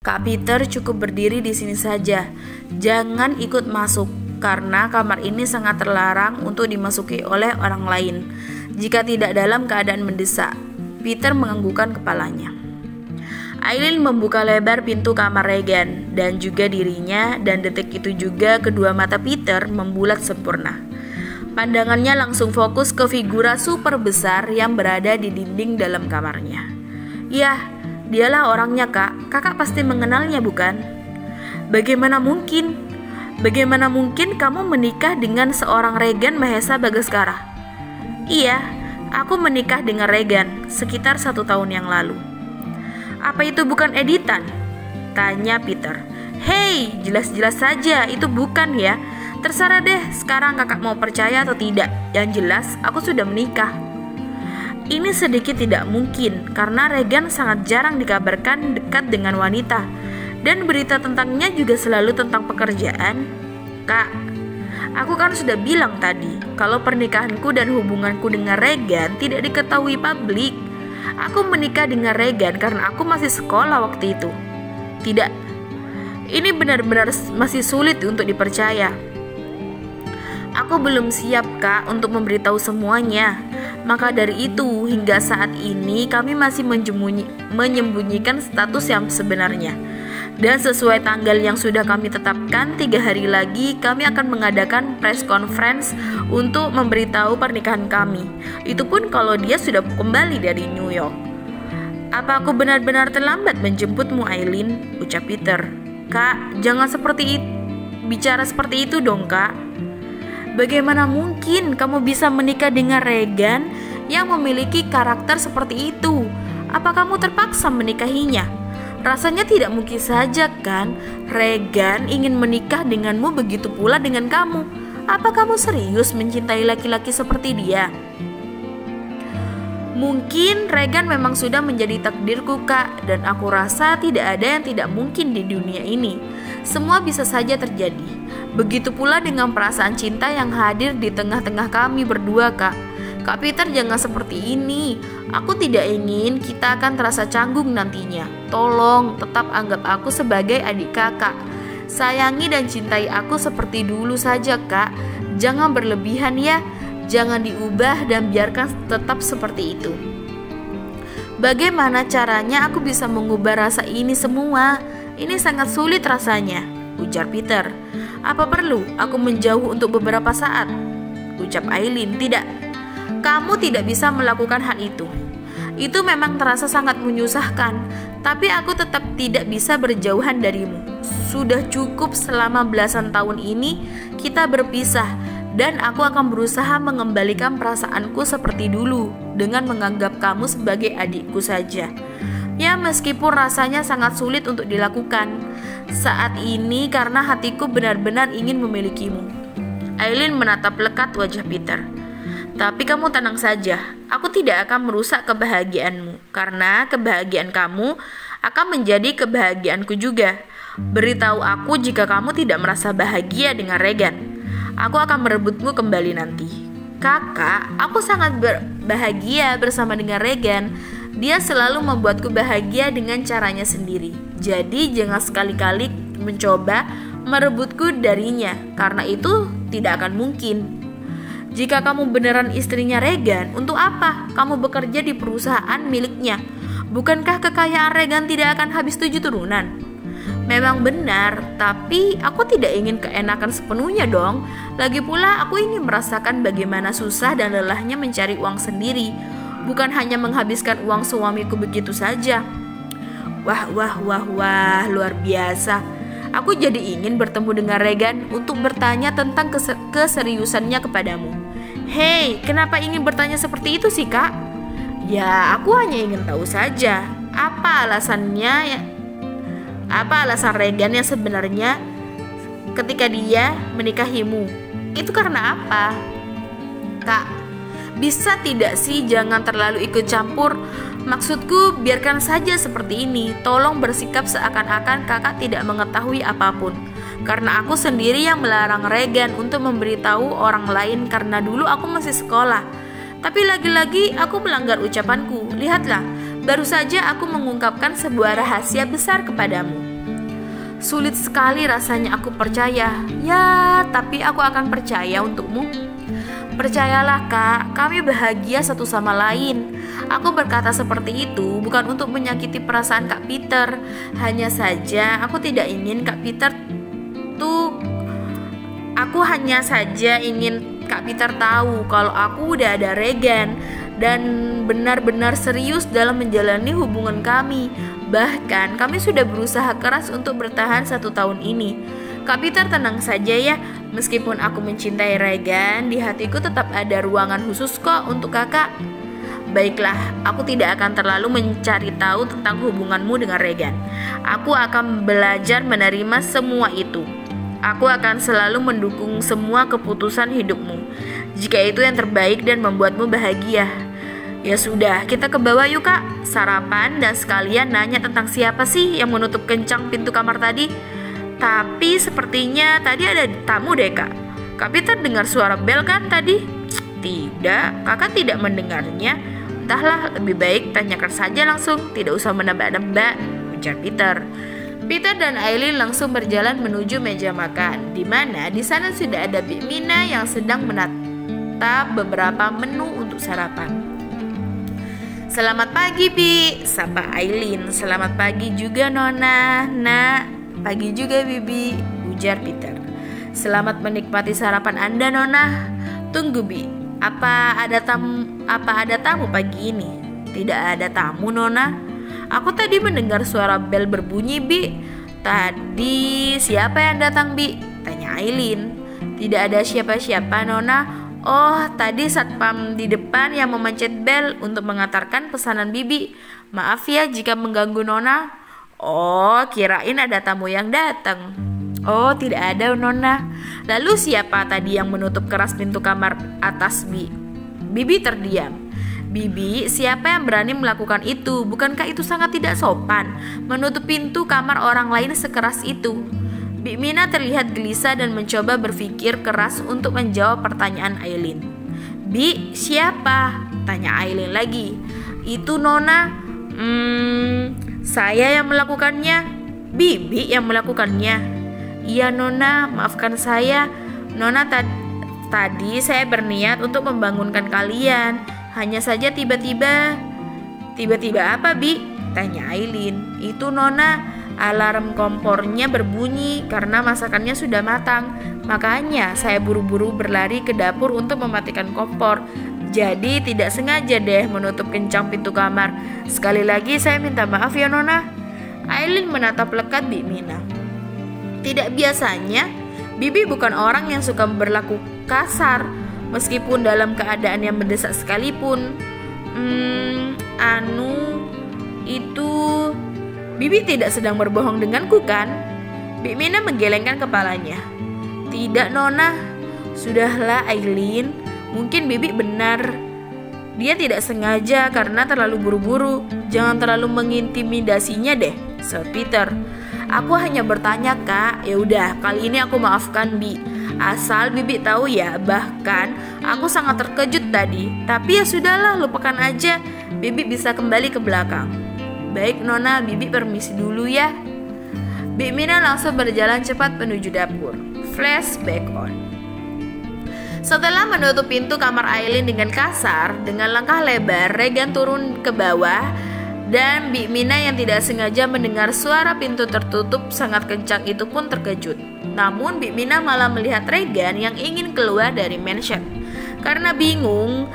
Kak Peter, cukup berdiri di sini saja. Jangan ikut masuk, karena kamar ini sangat terlarang untuk dimasuki oleh orang lain jika tidak dalam keadaan mendesak. Peter menganggukkan kepalanya. Aileen membuka lebar pintu kamar Regan dan juga dirinya, dan detik itu juga kedua mata Peter membulat sempurna. Pandangannya langsung fokus ke figura super besar yang berada di dinding dalam kamarnya. Yah, dialah orangnya, Kak. Kakak pasti mengenalnya, bukan? Bagaimana mungkin? Bagaimana mungkin kamu menikah dengan seorang Regan Mahesa Bagaskara? Iya, aku menikah dengan Regan sekitar 1 tahun yang lalu. Apa itu bukan editan? Tanya Peter. Hei, jelas-jelas saja itu bukan ya. Terserah deh, sekarang kakak mau percaya atau tidak. Yang jelas, aku sudah menikah. Ini sedikit tidak mungkin, karena Regan sangat jarang dikabarkan dekat dengan wanita. Dan berita tentangnya juga selalu tentang pekerjaan. Kak, aku kan sudah bilang tadi, kalau pernikahanku dan hubunganku dengan Regan tidak diketahui publik. Aku menikah dengan Regan karena aku masih sekolah waktu itu. Tidak, ini benar-benar masih sulit untuk dipercaya. Aku belum siap, Kak, untuk memberitahu semuanya. Maka dari itu, hingga saat ini kami masih menyembunyikan status yang sebenarnya. Dan sesuai tanggal yang sudah kami tetapkan, 3 hari lagi kami akan mengadakan press conference untuk memberitahu pernikahan kami. Itu pun kalau dia sudah kembali dari New York. Apa aku benar-benar terlambat menjemputmu, Aileen? Ucap Peter. Kak, jangan bicara seperti itu dong, Kak. Bagaimana mungkin kamu bisa menikah dengan Regan yang memiliki karakter seperti itu? Apa kamu terpaksa menikahinya? Rasanya tidak mungkin saja kan? Regan ingin menikah denganmu, begitu pula dengan kamu. Apa kamu serius mencintai laki-laki seperti dia? Mungkin Regan memang sudah menjadi takdirku, Kak. Dan aku rasa tidak ada yang tidak mungkin di dunia ini. Semua bisa saja terjadi. Begitu pula dengan perasaan cinta yang hadir di tengah-tengah kami berdua, Kak. Kak Peter, jangan seperti ini. Aku tidak ingin kita akan terasa canggung nantinya. Tolong tetap anggap aku sebagai adik kakak. Sayangi dan cintai aku seperti dulu saja, Kak. Jangan berlebihan ya. Jangan diubah dan biarkan tetap seperti itu. Bagaimana caranya aku bisa mengubah rasa ini semua? Ini sangat sulit rasanya, ujar Peter. Apa perlu aku menjauh untuk beberapa saat? Ucap Aileen. Tidak, kamu tidak bisa melakukan hal itu. Itu memang terasa sangat menyusahkan, tapi aku tetap tidak bisa berjauhan darimu. Sudah cukup selama belasan tahun ini kita berpisah, dan aku akan berusaha mengembalikan perasaanku seperti dulu dengan menganggap kamu sebagai adikku saja. Ya, meskipun rasanya sangat sulit untuk dilakukan saat ini karena hatiku benar-benar ingin memilikimu. Aileen menatap lekat wajah Peter. Tapi kamu tenang saja, aku tidak akan merusak kebahagiaanmu, karena kebahagiaan kamu akan menjadi kebahagiaanku juga. Beritahu aku jika kamu tidak merasa bahagia dengan Regan. Aku akan merebutmu kembali nanti. Kakak, aku sangat bahagia bersama dengan Regan. Dia selalu membuatku bahagia dengan caranya sendiri. Jadi jangan sekali-kali mencoba merebutku darinya, karena itu tidak akan mungkin. Jika kamu beneran istrinya Regan, untuk apa kamu bekerja di perusahaan miliknya? Bukankah kekayaan Regan tidak akan habis 7 turunan? Memang benar, tapi aku tidak ingin keenakan sepenuhnya dong. Lagi pula aku ingin merasakan bagaimana susah dan lelahnya mencari uang sendiri, bukan hanya menghabiskan uang suamiku begitu saja. Wah, luar biasa. Aku jadi ingin bertemu dengan Regan untuk bertanya tentang keseriusannya kepadamu. Hei, kenapa ingin bertanya seperti itu sih, Kak? Ya, aku hanya ingin tahu saja. Apa alasan Regan yang sebenarnya ketika dia menikahimu? Itu karena apa? Kak, bisa tidak sih jangan terlalu ikut campur? Maksudku, biarkan saja seperti ini. Tolong bersikap seakan-akan kakak tidak mengetahui apapun. Karena aku sendiri yang melarang Regan untuk memberitahu orang lain karena dulu aku masih sekolah. Tapi lagi-lagi aku melanggar ucapanku. Lihatlah, baru saja aku mengungkapkan sebuah rahasia besar kepadamu. Sulit sekali rasanya aku percaya. Ya, tapi aku akan percaya untukmu. Percayalah kak, kami bahagia satu sama lain. Aku berkata seperti itu bukan untuk menyakiti perasaan Kak Peter. Hanya saja aku tidak ingin Kak Peter tuh Aku hanya saja ingin Kak Peter tahu kalau aku udah ada Regan dan benar-benar serius dalam menjalani hubungan kami. Bahkan kami sudah berusaha keras untuk bertahan 1 tahun ini. Kak Peter tenang saja ya, meskipun aku mencintai Regan, di hatiku tetap ada ruangan khusus kok untuk kakak. Baiklah, aku tidak akan terlalu mencari tahu tentang hubunganmu dengan Regan. Aku akan belajar menerima semua itu. Aku akan selalu mendukung semua keputusan hidupmu, jika itu yang terbaik dan membuatmu bahagia. Ya sudah, kita ke bawah yuk kak, sarapan dan sekalian nanya tentang siapa sih yang menutup kencang pintu kamar tadi. Tapi sepertinya tadi ada tamu deh kak. Kak Peter dengar suara bel kan tadi? Tidak, kakak tidak mendengarnya. Entahlah, lebih baik tanyakan saja langsung, tidak usah menebak-nebak, ujar Peter. Peter dan Aileen langsung berjalan menuju meja makan, di mana di sana sudah ada Bik Mina yang sedang menata beberapa menu untuk sarapan. Selamat pagi Bi, sapa Aileen. Selamat pagi juga Nona. Nak, pagi juga Bibi, ujar Peter. Selamat menikmati sarapan Anda Nona. Tunggu Bi, apa ada tamu pagi ini? Tidak ada tamu Nona. Aku tadi mendengar suara bel berbunyi Bi. Tadi siapa yang datang Bi? Tanya Aileen. Tidak ada siapa-siapa Nona. Oh, tadi satpam di depan yang memencet bel untuk mengantarkan pesanan Bibi. Maaf ya jika mengganggu Nona. Oh, kirain ada tamu yang datang. Oh, tidak ada Nona. Lalu siapa tadi yang menutup keras pintu kamar atas Bi? Bibi terdiam. Bibi, siapa yang berani melakukan itu? Bukankah itu sangat tidak sopan? Menutup pintu kamar orang lain sekeras itu. Bik Mina terlihat gelisah dan mencoba berpikir keras untuk menjawab pertanyaan Aileen. Bi, siapa? Tanya Aileen lagi. Itu Nona. Saya yang melakukannya. Bibi yang melakukannya. Iya Nona, maafkan saya. Nona tadi saya berniat untuk membangunkan kalian. Hanya saja tiba-tiba apa Bi? Tanya Aileen. Itu Nona, alarm kompornya berbunyi karena masakannya sudah matang. Makanya saya buru-buru berlari ke dapur untuk mematikan kompor. Jadi tidak sengaja deh menutup kencang pintu kamar. Sekali lagi saya minta maaf ya Nona. Aileen menatap lekat Bik Mina. Tidak biasanya, Bibi bukan orang yang suka berlaku kasar. Meskipun dalam keadaan yang mendesak sekalipun. Itu Bibi tidak sedang berbohong denganku kan? Bik Mina menggelengkan kepalanya. Tidak Nona. Sudahlah Aileen, mungkin Bibi benar. Dia tidak sengaja karena terlalu buru-buru. Jangan terlalu mengintimidasinya deh, Sir Peter. Aku hanya bertanya kak. Ya udah, kali ini aku maafkan Bi. Asal Bibi tahu ya, bahkan aku sangat terkejut tadi. Tapi ya sudahlah, lupakan aja. Bibi bisa kembali ke belakang. Baik Nona, Bibi permisi dulu ya. Bik Mina langsung berjalan cepat menuju dapur. Flashback on. Setelah menutup pintu kamar Aileen dengan kasar, dengan langkah lebar, Regan turun ke bawah. Dan Bik Mina yang tidak sengaja mendengar suara pintu tertutup sangat kencang itu pun terkejut. Namun Bik Mina malah melihat Regan yang ingin keluar dari mansion. Karena bingung,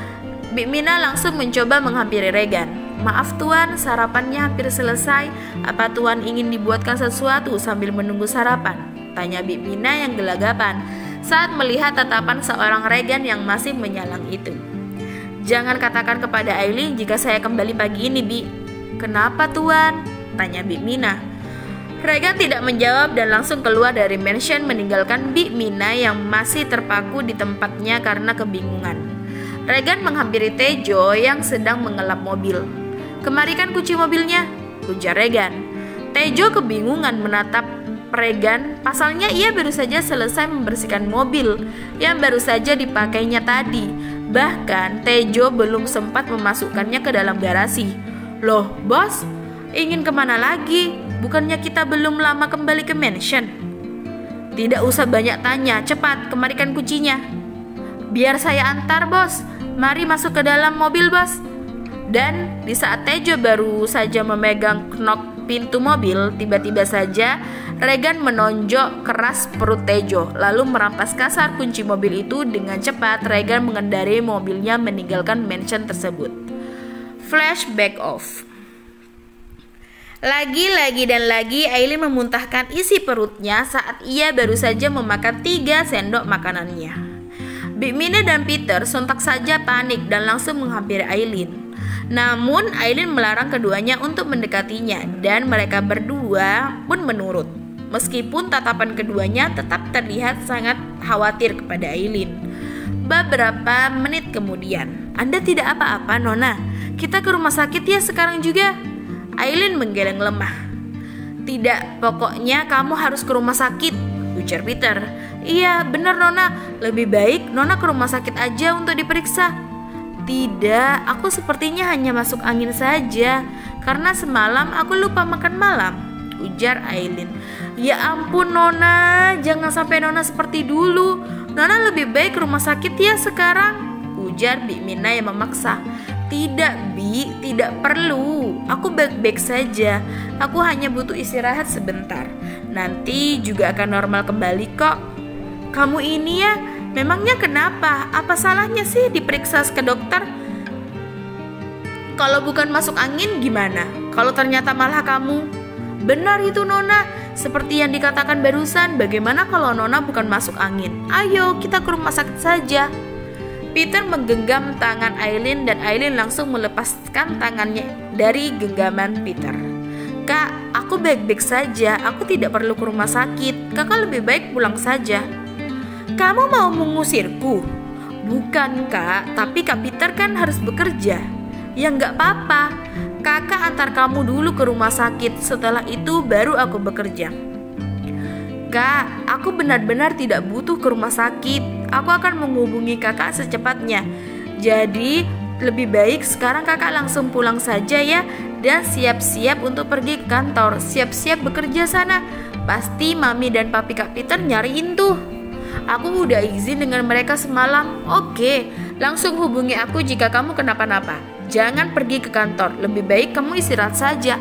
Bik Mina langsung mencoba menghampiri Regan. Maaf Tuan, sarapannya hampir selesai. Apa Tuan ingin dibuatkan sesuatu sambil menunggu sarapan? Tanya Bik Mina yang gelagapan saat melihat tatapan seorang Regan yang masih menyalang itu. Jangan katakan kepada Aileen jika saya kembali pagi ini Bi. Kenapa Tuan? Tanya Bik Mina. Regan tidak menjawab dan langsung keluar dari mansion meninggalkan Bik Mina yang masih terpaku di tempatnya karena kebingungan. Regan menghampiri Tejo yang sedang mengelap mobil. Kemarikan kunci mobilnya, ujar Regan. Tejo kebingungan menatap Regan, pasalnya ia baru saja selesai membersihkan mobil yang baru saja dipakainya tadi. Bahkan Tejo belum sempat memasukkannya ke dalam garasi. Loh bos, ingin kemana lagi? Bukannya kita belum lama kembali ke mansion? Tidak usah banyak tanya, cepat kemarikan kuncinya. Biar saya antar, bos. Mari masuk ke dalam mobil, bos. Dan di saat Tejo baru saja memegang knok pintu mobil, tiba-tiba saja Regan menonjok keras perut Tejo, lalu merampas kasar kunci mobil itu. Dengan cepat Regan mengendarai mobilnya meninggalkan mansion tersebut. Flashback off. Lagi-lagi dan lagi Aileen memuntahkan isi perutnya saat ia baru saja memakan 3 sendok makanannya. Big Mina dan Peter sontak saja panik dan langsung menghampiri Aileen. Namun Aileen melarang keduanya untuk mendekatinya dan mereka berdua pun menurut. Meskipun tatapan keduanya tetap terlihat sangat khawatir kepada Aileen. Beberapa menit kemudian, "Anda tidak apa-apa, Nona? Kita ke rumah sakit ya sekarang juga?" Aileen menggeleng lemah. "Tidak, pokoknya kamu harus ke rumah sakit," ujar Peter. "Iya, benar Nona. Lebih baik Nona ke rumah sakit aja untuk diperiksa." "Tidak, aku sepertinya hanya masuk angin saja. Karena semalam aku lupa makan malam," ujar Aileen. "Ya ampun Nona, jangan sampai Nona seperti dulu. Nona lebih baik ke rumah sakit ya sekarang," ujar Big Mina yang memaksa. "Tidak Bi, tidak perlu. Aku baik-baik saja. Aku hanya butuh istirahat sebentar. Nanti juga akan normal kembali kok." "Kamu ini ya, memangnya kenapa? Apa salahnya sih diperiksa ke dokter? Kalau bukan masuk angin gimana? Kalau ternyata malah kamu..." "Benar itu Nona, seperti yang dikatakan barusan. Bagaimana kalau Nona bukan masuk angin? Ayo kita ke rumah sakit saja." Peter menggenggam tangan Aileen dan Aileen langsung melepaskan tangannya dari genggaman Peter. "Kak, aku baik-baik saja. Aku tidak perlu ke rumah sakit. Kakak lebih baik pulang saja." "Kamu mau mengusirku?" "Bukan Kak, tapi Kak Peter kan harus bekerja." "Ya nggak apa-apa. Kakak antar kamu dulu ke rumah sakit. Setelah itu baru aku bekerja." "Kak, aku benar-benar tidak butuh ke rumah sakit. Aku akan menghubungi kakak secepatnya. Jadi lebih baik sekarang kakak langsung pulang saja ya. Dan siap-siap untuk pergi ke kantor. Siap-siap bekerja sana. Pasti mami dan papi Kak Peter nyariin tuh. Aku udah izin dengan mereka semalam." "Oke, langsung hubungi aku jika kamu kenapa-napa. Jangan pergi ke kantor. Lebih baik kamu istirahat saja."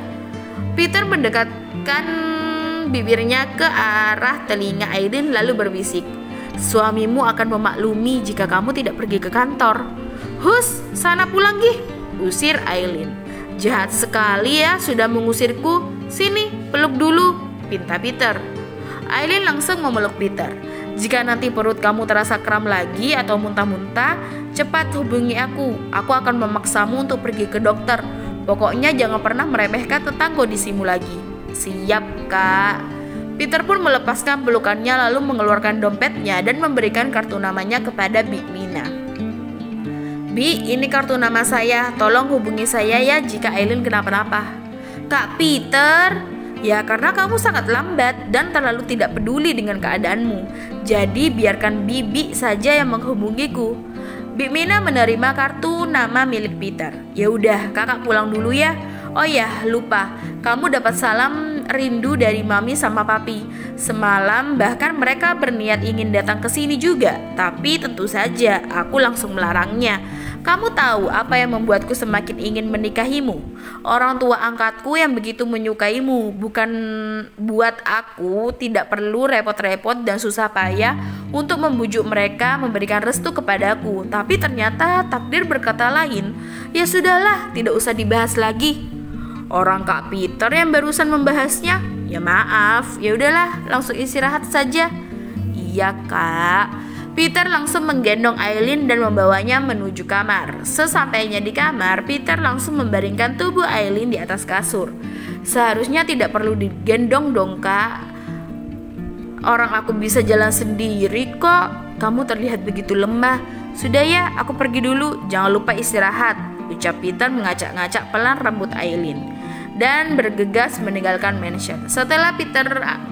Peter mendekatkan bibirnya ke arah telinga Aileen lalu berbisik, "Suamimu akan memaklumi jika kamu tidak pergi ke kantor." "Hus, sana pulang gih," usir Aileen. "Jahat sekali ya sudah mengusirku. Sini, peluk dulu," pinta Peter. Aileen langsung memeluk Peter. "Jika nanti perut kamu terasa kram lagi atau muntah-muntah, cepat hubungi aku. Aku akan memaksamu untuk pergi ke dokter. Pokoknya jangan pernah meremehkan tentang kondisimu lagi." "Siap, Kak." Peter pun melepaskan pelukannya lalu mengeluarkan dompetnya dan memberikan kartu namanya kepada Big Mina. "Bi, ini kartu nama saya. Tolong hubungi saya ya jika Aileen kenapa-napa." "Kak Peter, ya karena kamu sangat lambat dan terlalu tidak peduli dengan keadaanmu. Jadi biarkan Bibi saja yang menghubungiku." Big Mina menerima kartu nama milik Peter. "Ya udah, kakak pulang dulu ya. Oh ya, lupa. Kamu dapat salam rindu dari mami sama papi. Semalam bahkan mereka berniat ingin datang ke sini juga. Tapi tentu saja aku langsung melarangnya. Kamu tahu apa yang membuatku semakin ingin menikahimu? Orang tua angkatku yang begitu menyukaimu. Bukan buat aku tidak perlu repot-repot dan susah payah untuk membujuk mereka memberikan restu kepadaku. Tapi ternyata takdir berkata lain. Ya sudahlah, tidak usah dibahas lagi." "Orang Kak Peter yang barusan membahasnya." "Ya maaf, ya udahlah, langsung istirahat saja." "Iya Kak." Peter langsung menggendong Aileen dan membawanya menuju kamar. Sesampainya di kamar, Peter langsung membaringkan tubuh Aileen di atas kasur. "Seharusnya tidak perlu digendong dong Kak. Orang aku bisa jalan sendiri kok. Kamu terlihat begitu lemah. Sudah ya, aku pergi dulu. Jangan lupa istirahat," ucap Peter mengacak-ngacak pelan rambut Aileen dan bergegas meninggalkan mansion. Setelah Peter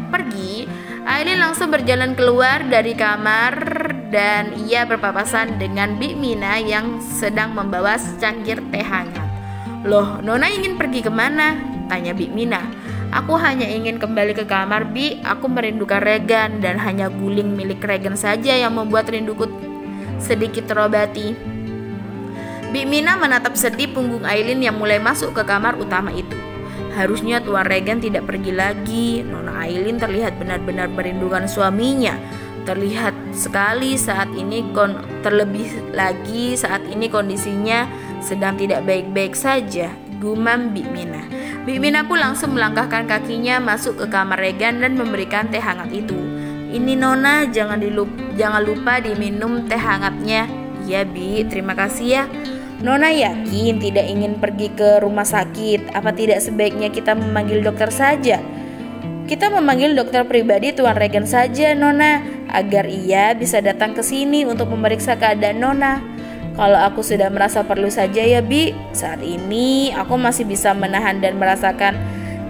pergi, Aileen langsung berjalan keluar dari kamar dan ia berpapasan dengan Big Mina yang sedang membawa secangkir teh hangat. "Loh, Nona ingin pergi kemana?" tanya Big Mina. Aku hanya ingin kembali ke kamar, Bi. Aku merindukan Regan dan hanya guling milik Regan saja yang membuat rinduku sedikit terobati. Bi Mina menatap sedih punggung Aileen yang mulai masuk ke kamar utama itu. Harusnya Tuan Regan tidak pergi lagi. Nona Aileen terlihat benar-benar merindukan suaminya. Terlihat sekali terlebih lagi saat ini kondisinya sedang tidak baik-baik saja, gumam Bi Mina. Bi Mina pun langsung melangkahkan kakinya masuk ke kamar Regan dan memberikan teh hangat itu. Ini Nona, jangan lupa diminum teh hangatnya. Ya Bi, terima kasih ya. Nona yakin tidak ingin pergi ke rumah sakit. Apa tidak sebaiknya kita memanggil dokter saja? Kita memanggil dokter pribadi Tuan Regan saja, Nona, agar ia bisa datang ke sini untuk memeriksa keadaan Nona. Kalau aku sudah merasa perlu saja ya Bi. Saat ini aku masih bisa menahan dan merasakan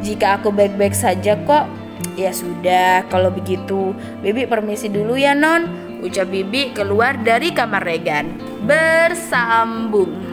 jika aku baik-baik saja kok. Ya sudah, kalau begitu Bibi permisi dulu ya Non, ucap Bibi keluar dari kamar Regan. Bersambung.